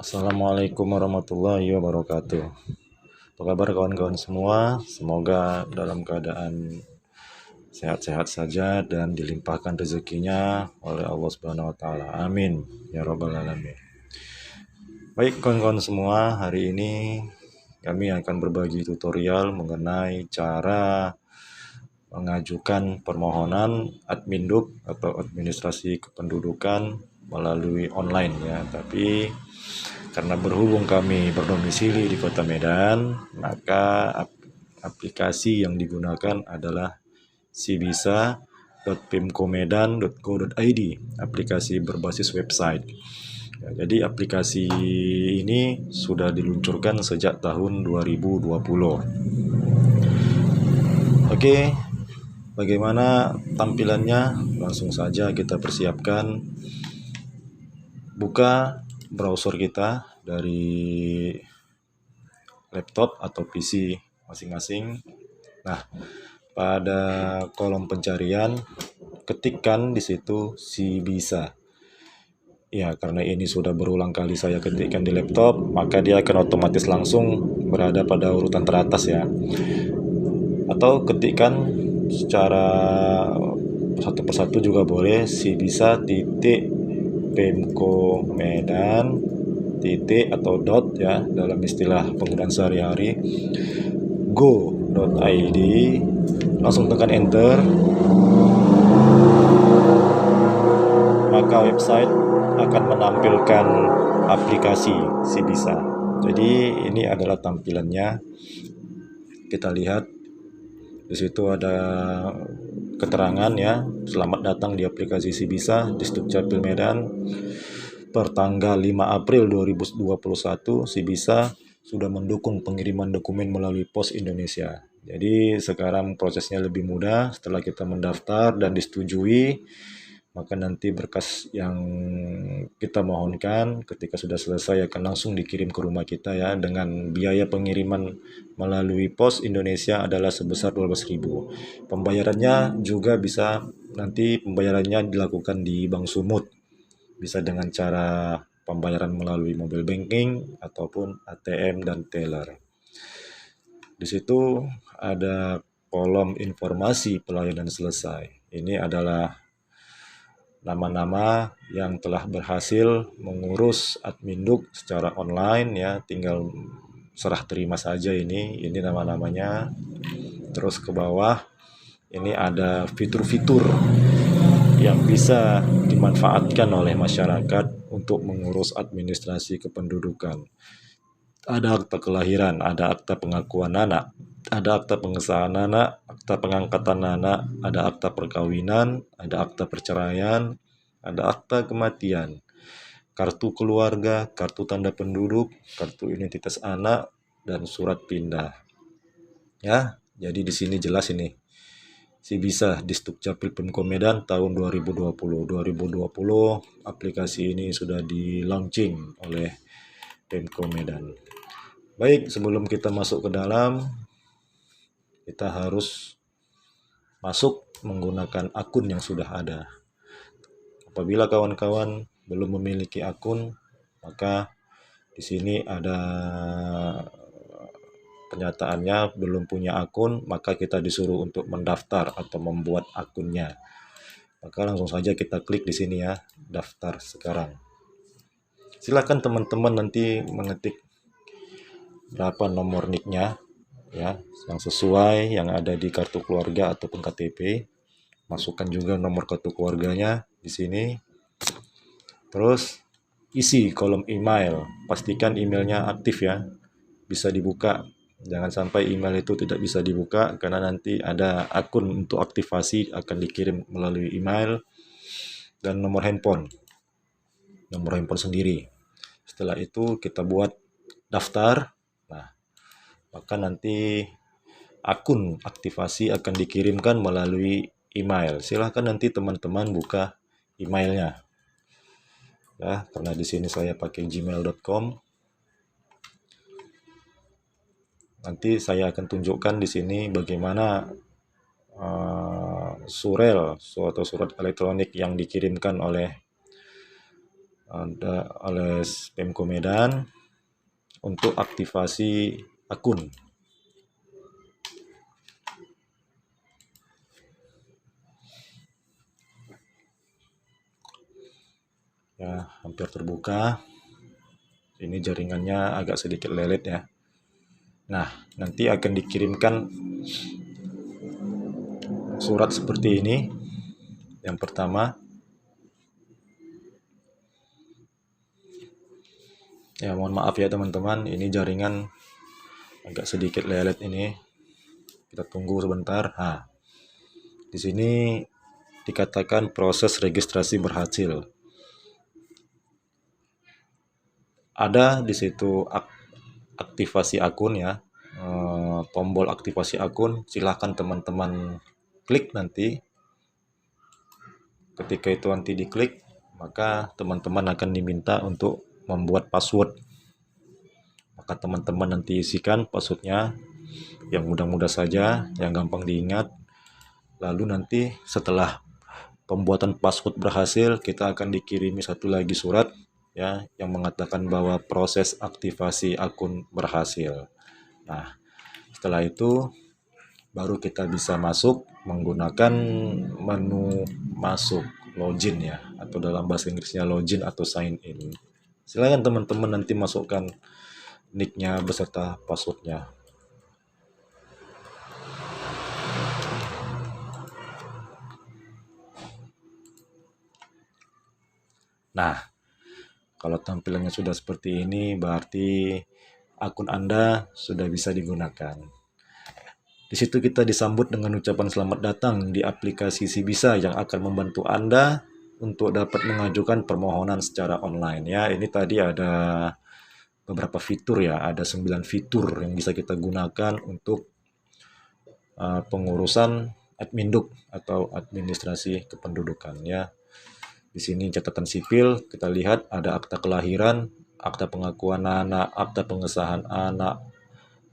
Assalamualaikum warahmatullahi wabarakatuh. Apa kabar kawan-kawan semua? Semoga dalam keadaan sehat-sehat saja dan dilimpahkan rezekinya oleh Allah Subhanahu wa taala. Amin ya rabbal alamin. Baik kawan-kawan semua, hari ini kami akan berbagi tutorial mengenai cara mengajukan permohonan Adminduk atau administrasi kependudukan melalui online ya. Tapi karena berhubung kami berdomisili di Kota Medan, maka aplikasi yang digunakan adalah sibisa.pemkomedan.go.id, aplikasi berbasis website. Ya, jadi aplikasi ini sudah diluncurkan sejak tahun 2020. Oke, bagaimana tampilannya? Langsung saja kita persiapkan. Buka browser kita dari laptop atau PC masing-masing. Nah, pada kolom pencarian ketikkan di situ Sibisa. Ya, karena ini sudah berulang kali saya ketikkan di laptop, maka dia akan otomatis langsung berada pada urutan teratas ya. Atau ketikkan secara satu persatu juga boleh, Sibisa titik Pemko Medan titik atau dot ya dalam istilah penggunaan sehari-hari, go.id, langsung tekan enter, maka website akan menampilkan aplikasi Sibisa. Jadi ini adalah tampilannya. Kita lihat di situ ada keterangan ya, selamat datang di aplikasi Sibisa di Dukcapil Medan. Per tanggal 5 April 2021, Sibisa sudah mendukung pengiriman dokumen melalui Pos Indonesia. Jadi sekarang prosesnya lebih mudah. Setelah kita mendaftar dan disetujui, maka nanti berkas yang kita mohonkan ketika sudah selesai akan langsung dikirim ke rumah kita ya, dengan biaya pengiriman melalui Pos Indonesia adalah sebesar 12.000. Pembayarannya juga bisa, nanti pembayarannya dilakukan di Bank Sumut. Bisa dengan cara pembayaran melalui mobile banking ataupun ATM dan teller. Di situ ada kolom informasi pelayanan selesai. Ini adalah nama-nama yang telah berhasil mengurus Adminduk secara online ya, tinggal serah terima saja ini nama-namanya. Terus ke bawah ini ada fitur-fitur yang bisa dimanfaatkan oleh masyarakat untuk mengurus administrasi kependudukan. Ada akta kelahiran, ada akta pengakuan anak, ada akta pengesahan anak, akta pengangkatan anak, ada akta perkawinan, ada akta perceraian, ada akta kematian, kartu keluarga, kartu tanda penduduk, kartu identitas anak, dan surat pindah. Ya, jadi di sini jelas ini. Sibisa di Dukcapil Pemko Medan tahun 2020. 2020 aplikasi ini sudah di-launching oleh Pemko Medan. Baik, sebelum kita masuk ke dalam, kita harus masuk menggunakan akun yang sudah ada. Apabila kawan-kawan belum memiliki akun, maka di sini ada kenyataannya belum punya akun, maka kita disuruh untuk mendaftar atau membuat akunnya. Maka langsung saja kita klik di sini ya, daftar sekarang. Silakan teman-teman nanti mengetik berapa nomor NIK-nya ya, yang sesuai yang ada di kartu keluarga ataupun KTP. Masukkan juga nomor kartu keluarganya di sini. Terus isi kolom email, pastikan emailnya aktif ya, bisa dibuka. Jangan sampai email itu tidak bisa dibuka karena nanti ada akun untuk aktivasi akan dikirim melalui email. Dan nomor handphone sendiri. Setelah itu kita buat daftar. Nah, maka nanti akun aktivasi akan dikirimkan melalui email. Silahkan nanti teman-teman buka emailnya ya, karena di sini saya pakai gmail.com. Nanti saya akan tunjukkan di sini bagaimana surel atau surat elektronik yang dikirimkan oleh oleh Pemko Medan untuk aktivasi akun. Ya, hampir terbuka. Ini jaringannya agak sedikit lelet ya. Nah, nanti akan dikirimkan surat seperti ini. Yang pertama, ya mohon maaf ya teman-teman, ini jaringan agak sedikit lelet ini. Kita tunggu sebentar. Nah, di sini dikatakan proses registrasi berhasil. Ada di situ aktivasi akun ya, tombol aktivasi akun. Silahkan teman-teman klik nanti. Ketika itu nanti diklik, maka teman-teman akan diminta untuk membuat password. Maka teman-teman nanti isikan passwordnya yang mudah-mudah saja, yang gampang diingat. Lalu nanti setelah pembuatan password berhasil, kita akan dikirimi satu lagi surat ya yang mengatakan bahwa proses aktivasi akun berhasil. Nah, setelah itu baru kita bisa masuk menggunakan menu masuk, login ya, atau dalam bahasa Inggrisnya login atau sign in. Silakan teman-teman nanti masukkan nicknya beserta passwordnya. Nah, kalau tampilannya sudah seperti ini, berarti akun Anda sudah bisa digunakan. Di situ kita disambut dengan ucapan selamat datang di aplikasi Sibisa yang akan membantu Anda untuk dapat mengajukan permohonan secara online ya. Ini tadi ada beberapa fitur ya, ada 9 fitur yang bisa kita gunakan untuk pengurusan adminduk atau administrasi kependudukan ya. Di sini catatan sipil, kita lihat ada akta kelahiran, akta pengakuan anak, akta pengesahan anak,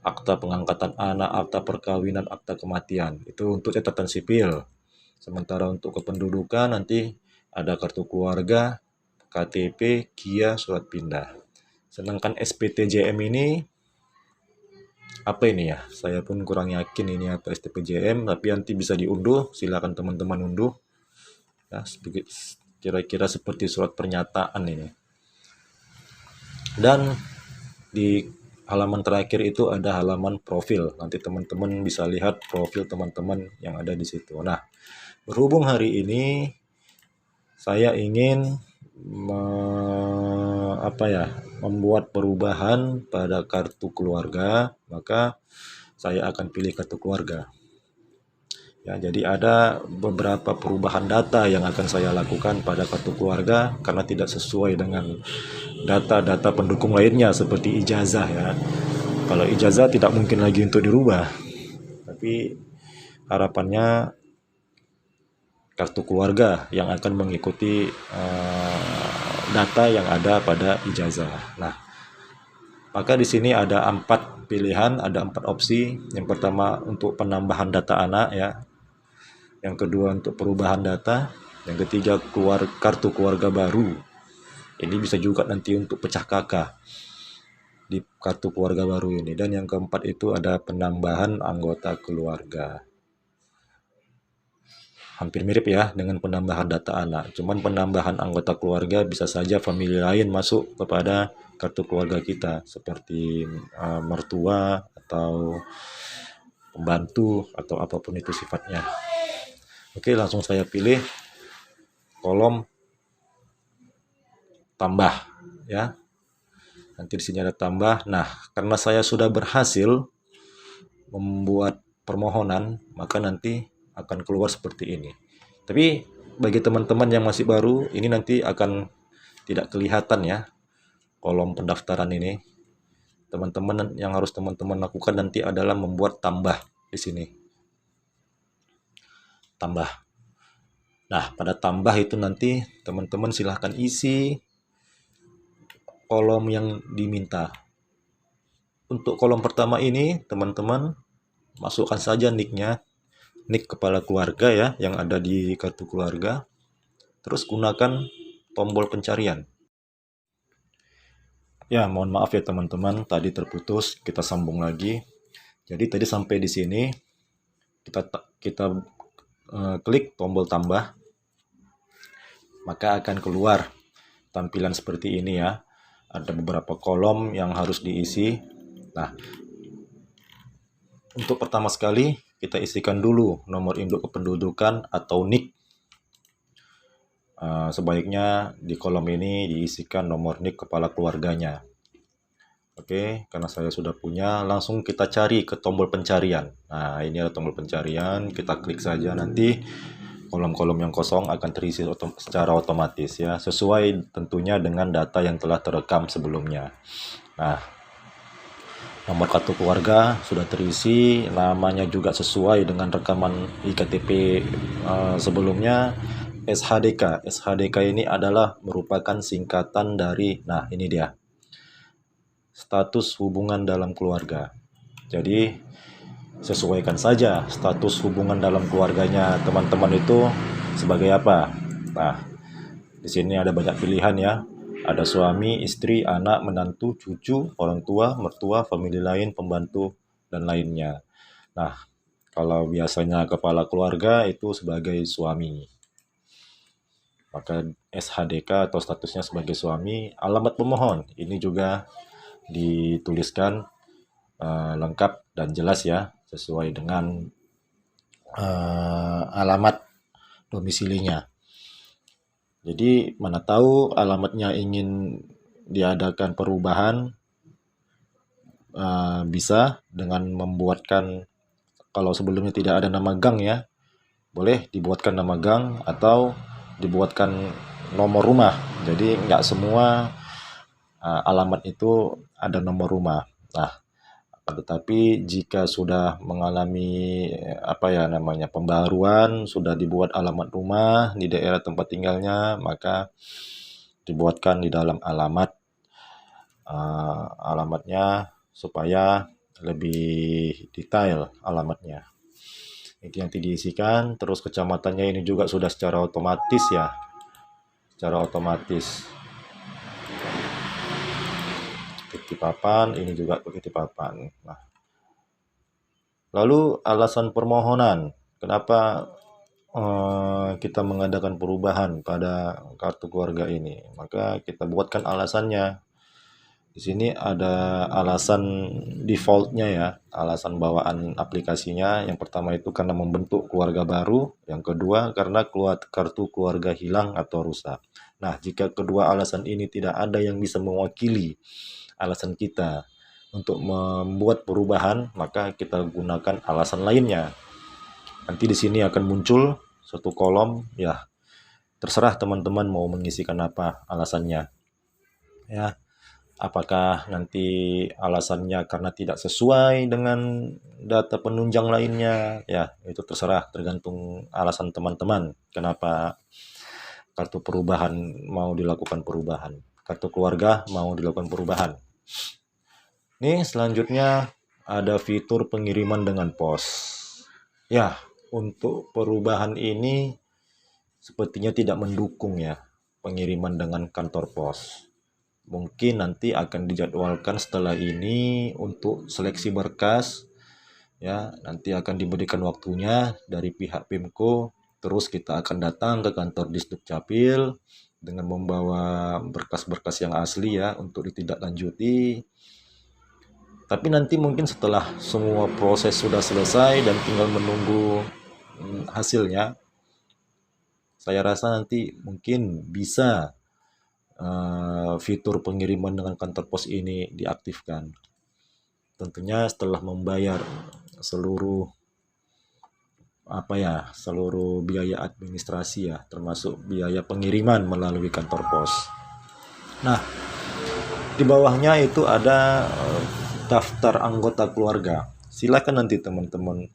akta pengangkatan anak, akta perkawinan, akta kematian. Itu untuk catatan sipil. Sementara untuk kependudukan nanti ada kartu keluarga, KTP, KIA, surat pindah. Sedangkan SPTJM ini apa ini ya? Saya pun kurang yakin ini apa SPTJM, tapi nanti bisa diunduh. Silakan teman-teman unduh. Ya, kira-kira seperti surat pernyataan ini. Dan di halaman terakhir itu ada halaman profil. Nanti teman-teman bisa lihat profil teman-teman yang ada di situ. Nah, berhubung hari ini saya ingin membuat perubahan pada kartu keluarga, maka saya akan pilih kartu keluarga. Ya, jadi ada beberapa perubahan data yang akan saya lakukan pada kartu keluarga karena tidak sesuai dengan data-data pendukung lainnya seperti ijazah ya. Kalau ijazah tidak mungkin lagi untuk dirubah. Tapi harapannya kartu keluarga yang akan mengikuti data yang ada pada ijazah. Nah, maka di sini ada 4 pilihan, ada 4 opsi. Yang pertama untuk penambahan data anak ya. Yang kedua untuk perubahan data, yang ketiga kartu keluarga baru. Ini bisa juga nanti untuk pecah kakak di kartu keluarga baru ini. Dan yang keempat itu ada penambahan anggota keluarga. Hampir mirip ya dengan penambahan data anak. Cuman penambahan anggota keluarga bisa saja famili lain masuk kepada kartu keluarga kita. Seperti mertua atau pembantu atau apapun itu sifatnya. Oke, langsung saya pilih kolom tambah ya. Nanti di sini ada tambah. Nah, karena saya sudah berhasil membuat permohonan, maka nanti akan keluar seperti ini. Tapi bagi teman-teman yang masih baru, ini nanti akan tidak kelihatan ya kolom pendaftaran ini. Teman-teman yang harus teman-teman lakukan nanti adalah membuat tambah di sini. Tambah. Nah, pada tambah itu nanti teman-teman silahkan isi kolom yang diminta. Untuk kolom pertama ini, teman-teman masukkan saja nicknya, nick kepala keluarga ya, yang ada di kartu keluarga. Terus gunakan tombol pencarian. Ya, mohon maaf ya teman-teman, tadi terputus. Kita sambung lagi. Jadi tadi sampai di sini kita klik tombol tambah, maka akan keluar tampilan seperti ini ya. Ada beberapa kolom yang harus diisi. Nah, untuk pertama sekali kita isikan dulu nomor induk kependudukan atau NIK. Sebaiknya di kolom ini diisikan nomor NIK kepala keluarganya. Oke, karena saya sudah punya, langsung kita cari ke tombol pencarian. Nah, ini ada tombol pencarian, kita klik saja, nanti kolom-kolom yang kosong akan terisi secara otomatis ya, sesuai tentunya dengan data yang telah terekam sebelumnya. Nah, nomor kartu keluarga sudah terisi, namanya juga sesuai dengan rekaman iktp sebelumnya. SHDK ini adalah merupakan singkatan dari, nah ini dia, status hubungan dalam keluarga. Jadi sesuaikan saja status hubungan dalam keluarganya teman-teman itu sebagai apa. Nah, di sini ada banyak pilihan ya. Ada suami, istri, anak, menantu, cucu, orang tua, mertua, famili lain, pembantu, dan lainnya. Nah, kalau biasanya kepala keluarga itu sebagai suami, maka SHDK atau statusnya sebagai suami. Alamat pemohon ini juga dituliskan lengkap dan jelas ya, sesuai dengan alamat domisilinya. Jadi mana tahu alamatnya ingin diadakan perubahan, bisa dengan membuatkan, kalau sebelumnya tidak ada nama gang ya, boleh dibuatkan nama gang atau dibuatkan nomor rumah. Jadi nggak semua alamat itu ada nomor rumah. Nah, tetapi jika sudah mengalami pembaruan, sudah dibuat alamat rumah di daerah tempat tinggalnya, maka dibuatkan di dalam alamatnya supaya lebih detail alamatnya. Itu nanti diisikan, terus kecamatannya ini juga sudah secara otomatis ya, secara otomatis. Papan, ini juga begitu papan. Nah, lalu alasan permohonan, kenapa kita mengadakan perubahan pada kartu keluarga ini? Maka kita buatkan alasannya. Di sini ada alasan defaultnya ya, alasan bawaan aplikasinya. Yang pertama itu karena membentuk keluarga baru, yang kedua karena kartu keluarga hilang atau rusak. Nah, jika kedua alasan ini tidak ada yang bisa mewakili alasan kita untuk membuat perubahan, maka kita gunakan alasan lainnya. Nanti di sini akan muncul satu kolom ya, terserah teman-teman mau mengisikan apa alasannya ya. Apakah nanti alasannya karena tidak sesuai dengan data penunjang lainnya ya, itu terserah, tergantung alasan teman-teman kenapa kartu perubahan mau dilakukan perubahan, kartu keluarga mau dilakukan perubahan. Nih, selanjutnya ada fitur pengiriman dengan pos. Ya, untuk perubahan ini sepertinya tidak mendukung ya pengiriman dengan kantor pos. Mungkin nanti akan dijadwalkan setelah ini untuk seleksi berkas ya, nanti akan diberikan waktunya dari pihak Pemko, terus kita akan datang ke kantor Disdukcapil dengan membawa berkas-berkas yang asli ya untuk ditindaklanjuti. Tapi nanti mungkin setelah semua proses sudah selesai dan tinggal menunggu hasilnya, saya rasa nanti mungkin bisa fitur pengiriman dengan kantor pos ini diaktifkan. Tentunya setelah membayar seluruh seluruh biaya administrasi ya, termasuk biaya pengiriman melalui kantor pos. Nah, di bawahnya itu ada daftar anggota keluarga. Silakan nanti teman-teman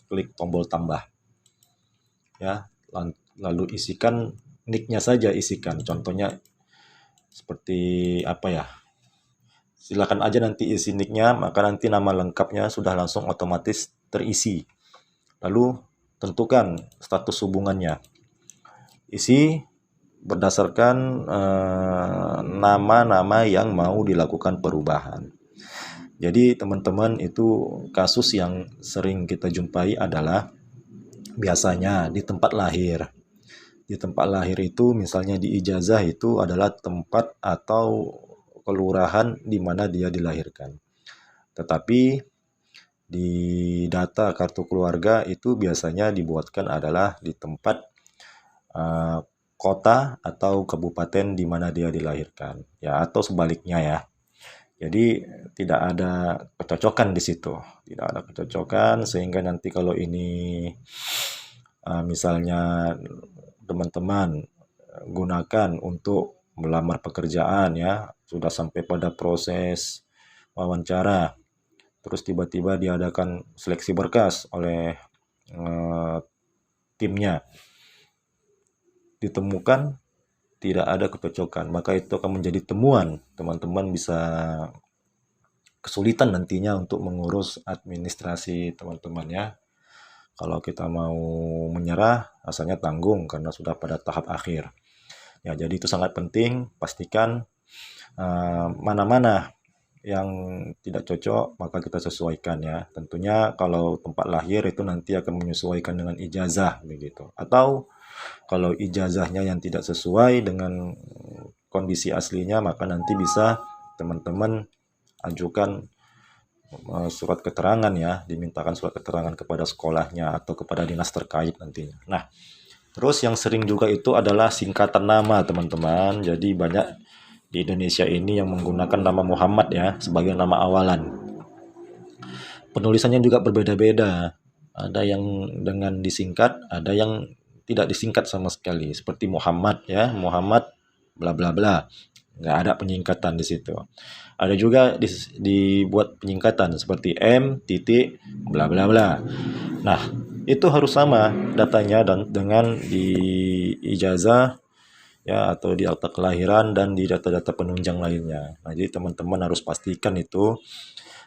klik tombol tambah ya, lalu isikan nicknya saja, isikan contohnya seperti apa ya, silakan aja nanti isi nicknya, maka nanti nama lengkapnya sudah langsung otomatis terisi. Lalu tentukan status hubungannya, isi berdasarkan nama-nama yang mau dilakukan perubahan. Jadi teman-teman, itu kasus yang sering kita jumpai adalah biasanya di tempat lahir. Di tempat lahir itu misalnya di ijazah itu adalah tempat atau kelurahan di mana dia dilahirkan. Tetapi di data kartu keluarga itu biasanya dibuatkan adalah di tempat eh, kota atau kabupaten di mana dia dilahirkan, ya, atau sebaliknya ya. Jadi tidak ada kecocokan di situ, tidak ada kecocokan sehingga nanti kalau ini misalnya teman-teman gunakan untuk melamar pekerjaan ya, sudah sampai pada proses wawancara, terus tiba-tiba diadakan seleksi berkas oleh eh, timnya, ditemukan tidak ada kecocokan, maka itu akan menjadi temuan. Teman-teman bisa kesulitan nantinya untuk mengurus administrasi teman-teman ya. Kalau kita mau menyerah, rasanya tanggung karena sudah pada tahap akhir. Ya, jadi itu sangat penting, pastikan mana-mana yang tidak cocok, maka kita sesuaikan ya. Tentunya kalau tempat lahir itu nanti akan menyesuaikan dengan ijazah begitu. Atau kalau ijazahnya yang tidak sesuai dengan kondisi aslinya, maka nanti bisa teman-teman ajukan surat keterangan ya, dimintakan surat keterangan kepada sekolahnya atau kepada dinas terkait nantinya. Nah, terus yang sering juga itu adalah singkatan nama teman-teman. Jadi banyak di Indonesia ini yang menggunakan nama Muhammad ya sebagai nama awalan. Penulisannya juga berbeda-beda. Ada yang dengan disingkat, ada yang tidak disingkat sama sekali. Seperti Muhammad ya, Muhammad bla bla bla. Nggak ada penyingkatan di situ. Ada juga dibuat penyingkatan seperti M titik bla bla bla. Nah, itu harus sama datanya dan dengan di ijazah ya, atau di akta kelahiran dan di data-data penunjang lainnya. Nah, jadi teman-teman harus pastikan itu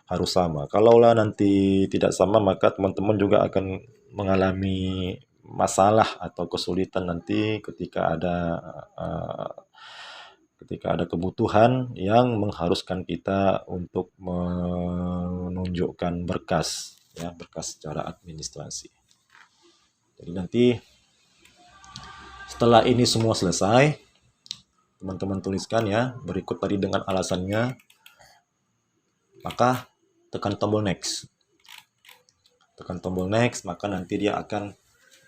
harus sama. Kalaulah nanti tidak sama, maka teman-teman juga akan mengalami masalah atau kesulitan nanti ketika ada kebutuhan yang mengharuskan kita untuk menunjukkan berkas ya, berkas secara administrasi. Jadi nanti setelah ini semua selesai, teman-teman tuliskan ya, berikut tadi dengan alasannya, maka tekan tombol next. Tekan tombol next, maka nanti dia akan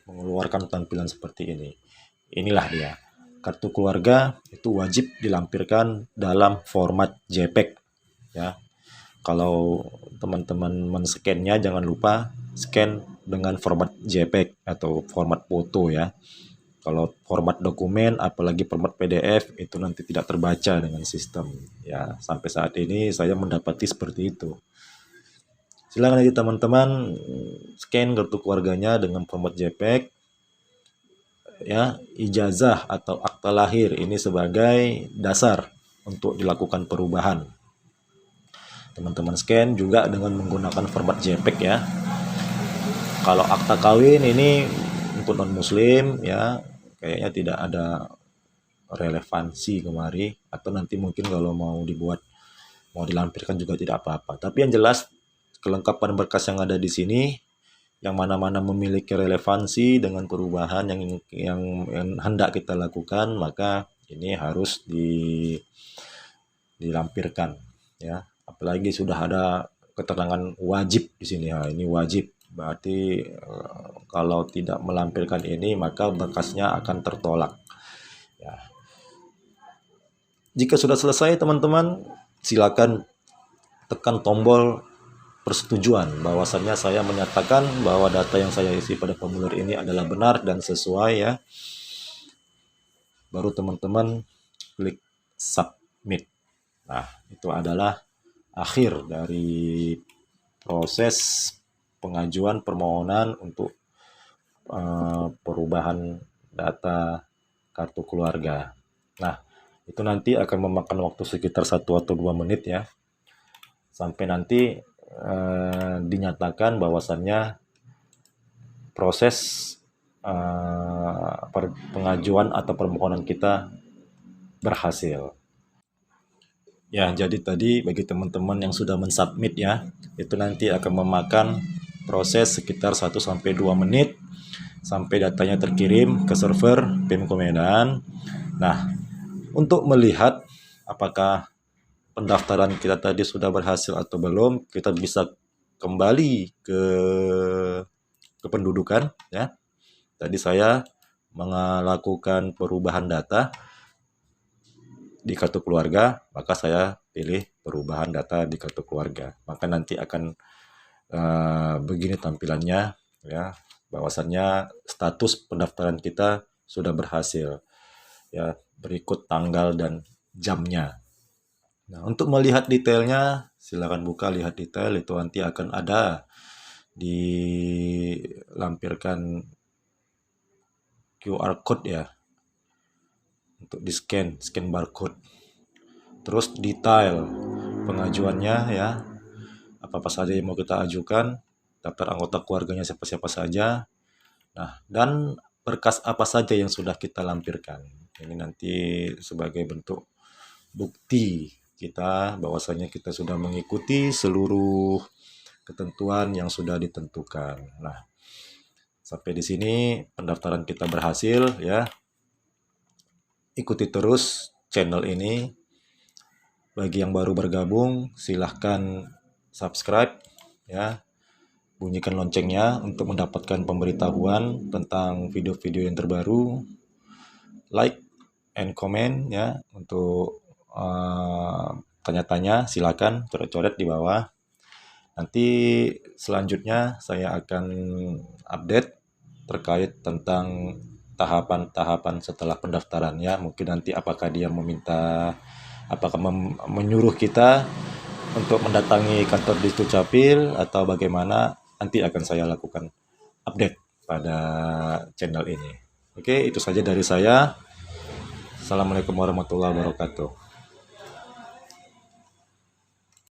mengeluarkan tampilan seperti ini. Inilah dia. Kartu keluarga itu wajib dilampirkan dalam format JPEG ya. Kalau teman-teman men-scan-nya jangan lupa scan dengan format JPEG atau format foto ya. Kalau format dokumen, apalagi format PDF, itu nanti tidak terbaca dengan sistem. Ya, sampai saat ini saya mendapati seperti itu. Silakan aja teman-teman scan kartu keluarganya dengan format JPEG. Ya, ijazah atau akta lahir ini sebagai dasar untuk dilakukan perubahan. Teman-teman scan juga dengan menggunakan format JPEG ya. Kalau akta kawin ini untuk non-muslim ya, kayaknya tidak ada relevansi kemari, atau nanti mungkin kalau mau dilampirkan juga tidak apa-apa. Tapi yang jelas kelengkapan berkas yang ada di sini, yang mana-mana memiliki relevansi dengan perubahan yang hendak kita lakukan, maka ini harus dilampirkan ya. Apalagi sudah ada keterangan wajib di sini. Nah, ini wajib. Berarti kalau tidak melampirkan ini, maka berkasnya akan tertolak. Ya. Jika sudah selesai teman-teman, silakan tekan tombol persetujuan bahwasannya saya menyatakan bahwa data yang saya isi pada formulir ini adalah benar dan sesuai ya. Baru teman-teman klik submit. Nah, itu adalah akhir dari proses pengajuan permohonan untuk perubahan data kartu keluarga. Nah, itu nanti akan memakan waktu sekitar 1 atau 2 menit ya. Sampai nanti dinyatakan bahwasannya proses pengajuan atau permohonan kita berhasil. Ya, jadi tadi bagi teman-teman yang sudah mensubmit ya, itu nanti akan memakan proses sekitar 1 sampai 2 menit sampai datanya terkirim ke server Pemko Medan. Nah, untuk melihat apakah pendaftaran kita tadi sudah berhasil atau belum, kita bisa kembali ke kependudukan ya. Tadi saya melakukan perubahan data di kartu keluarga, maka saya pilih perubahan data di kartu keluarga. Maka nanti akan begini tampilannya ya, bahwasannya status pendaftaran kita sudah berhasil ya, berikut tanggal dan jamnya. Nah, untuk melihat detailnya silakan buka lihat detail, itu nanti akan ada dilampirkan QR code ya, untuk di scan barcode. Terus detail pengajuannya ya, apa-apa saja yang mau kita ajukan, daftar anggota keluarganya siapa-siapa saja. Nah, dan berkas apa saja yang sudah kita lampirkan. Ini nanti sebagai bentuk bukti kita bahwasanya kita sudah mengikuti seluruh ketentuan yang sudah ditentukan. Nah, sampai di sini pendaftaran kita berhasil ya. Ikuti terus channel ini. Bagi yang baru bergabung, silahkan subscribe ya. Bunyikan loncengnya untuk mendapatkan pemberitahuan tentang video-video yang terbaru. Like and comment ya, untuk tanya-tanya silakan coret-coret di bawah. Nanti selanjutnya saya akan update terkait tentang tahapan-tahapan setelah pendaftaran ya. Mungkin nanti apakah dia menyuruh kita untuk mendatangi kantor Dukcapil atau bagaimana, nanti akan saya lakukan update pada channel ini. Oke, itu saja dari saya. Assalamualaikum warahmatullahi wabarakatuh.